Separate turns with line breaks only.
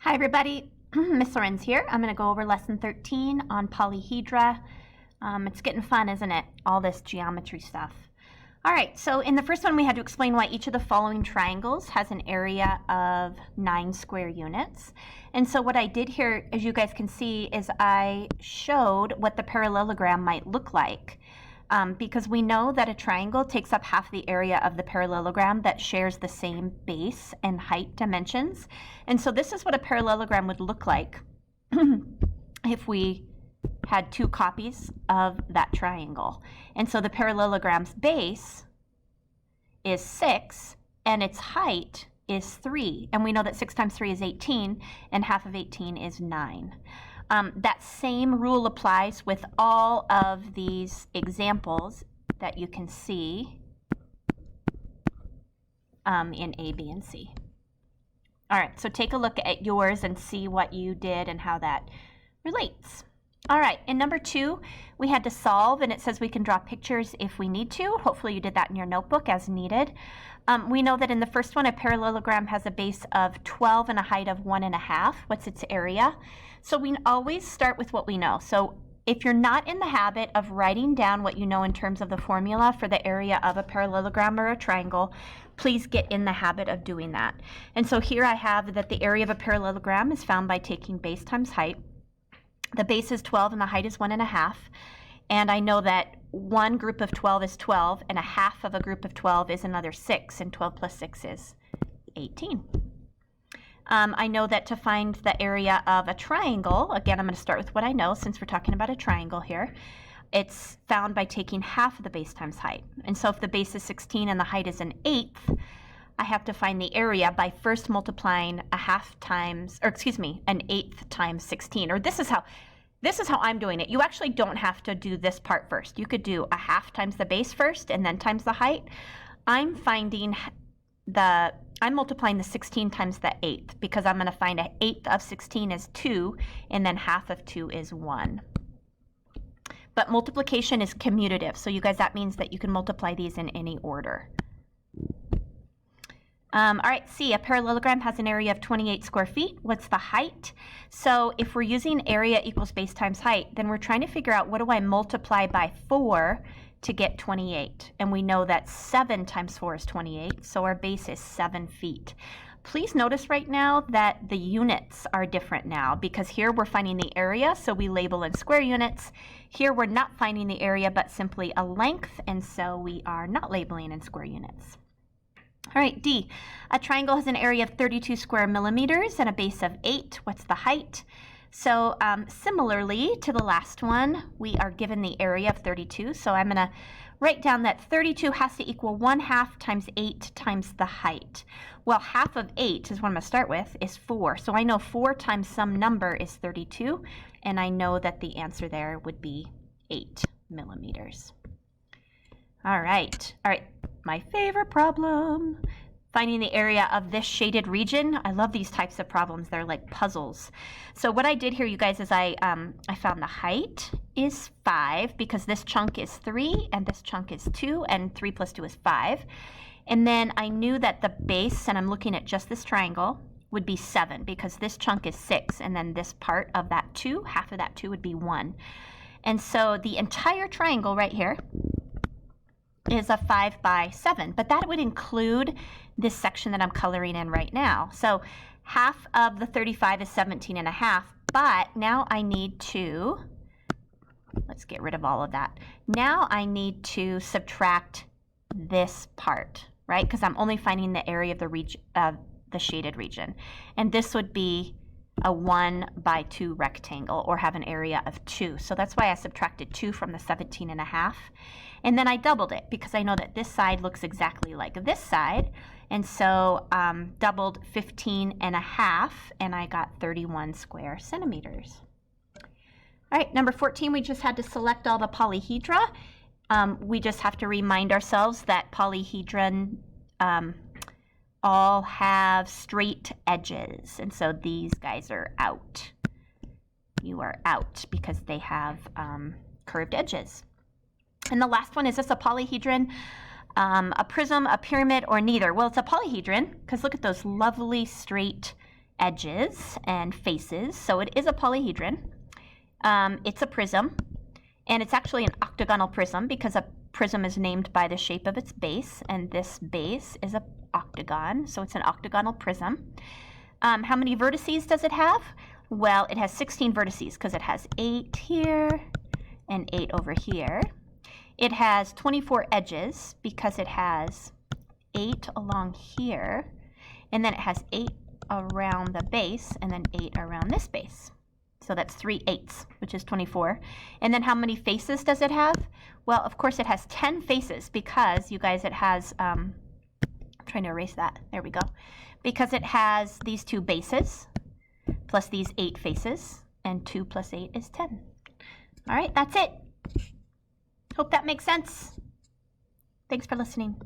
Hi everybody, Miss Lorenz here. I'm going to go over lesson 13 on polyhedra. It's getting fun, isn't it? All this geometry stuff. Alright, so in the first one we had to explain why each of the following triangles has an area of 9 square units. And so what I did here, as you guys can see, is I showed what the parallelogram might look like. Because we know that a triangle takes up half the area of the parallelogram that shares the same base and height dimensions. And so this is what a parallelogram would look like if we had two copies of that triangle. And so the parallelogram's base is 6 and its height is 3. And we know that 6 times 3 is 18 and half of 18 is 9. That same rule applies with all of these examples that you can see in A, B, and C. All right, so take a look at yours and see what you did and how that relates. All right, in number 2, we had to solve, and it says we can draw pictures if we need to. Hopefully you did that in your notebook as needed. We know that in the first one, a parallelogram has a base of 12 and a height of 1.5. What's its area? So we always start with what we know. So if you're not in the habit of writing down what you know in terms of the formula for the area of a parallelogram or a triangle, please get in the habit of doing that. And so here I have that the area of a parallelogram is found by taking base times height. The base is 12 and the height is 1.5. And I know that one group of 12 is 12, and a half of a group of 12 is another 6, and 12 plus 6 is 18. I know that to find the area of a triangle, again, I'm going to start with what I know since we're talking about a triangle here. It's found by taking half of the base times height. And so if the base is 16 and the height is an eighth, I have to find the area by first multiplying an eighth times 16. Or this is how I'm doing it. You actually don't have to do this part first. You could do a half times the base first and then times the height. I'm multiplying the 16 times the eighth because I'm going to find an eighth of 16 is 2 and then half of 2 is 1. But multiplication is commutative. So you guys, that means that you can multiply these in any order. All right, C, a parallelogram has an area of 28 square feet. What's the height? So if we're using area equals base times height, then we're trying to figure out what do I multiply by 4 to get 28. And we know that 7 times 4 is 28, so our base is 7 feet. Please notice right now that the units are different now because here we're finding the area, so we label in square units. Here we're not finding the area, but simply a length, and so we are not labeling in square units. All right, D, a triangle has an area of 32 square millimeters and a base of 8. What's the height? So similarly to the last one, we are given the area of 32. So I'm going to write down that 32 has to equal 1/2 times 8 times the height. Well, half of 8 is what I'm going to start with, is 4. So I know 4 times some number is 32, and I know that the answer there would be 8 millimeters. All right, my favorite problem. Finding the area of this shaded region. I love these types of problems. They're like puzzles. So what I did here, you guys, is I found the height is 5 because this chunk is 3 and this chunk is 2 and 3 plus 2 is 5. And then I knew that the base, and I'm looking at just this triangle, would be 7 because this chunk is 6 and then this part of that 2, half of that 2 would be 1. And so the entire triangle right here is a 5 by 7, but that would include this section that I'm coloring in right now. So half of the 35 is 17.5, but now I need to, let's get rid of all of that. Now I need to subtract this part, right? Because I'm only finding the area of the shaded region. And this would be a 1 by 2 rectangle or have an area of 2. So that's why I subtracted 2 from the 17.5. And then I doubled it because I know that this side looks exactly like this side. And so doubled 15.5 and I got 31 square centimeters. All right, number 14, we just had to select all the polyhedra. We just have to remind ourselves that polyhedron all have straight edges. And so these guys are out. You are out because they have curved edges. And the last one, is this a polyhedron, a prism, a pyramid, or neither? Well, it's a polyhedron because look at those lovely straight edges and faces, so it is a polyhedron. It's a prism, and it's actually an octagonal prism because a prism is named by the shape of its base, and this base is an octagon, so it's an octagonal prism. How many vertices does it have? Well, it has 16 vertices because it has 8 here and 8 over here. It has 24 edges because it has 8 along here, and then it has 8 around the base, and then 8 around this base. So that's 3 eighths, which is 24. And then how many faces does it have? Well, of course it has 10 faces because, you guys, it has, I'm trying to erase that. There we go. Because it has these 2 bases plus these 8 faces, and 2 plus 8 is 10. All right, that's it. Hope that makes sense. Thanks for listening.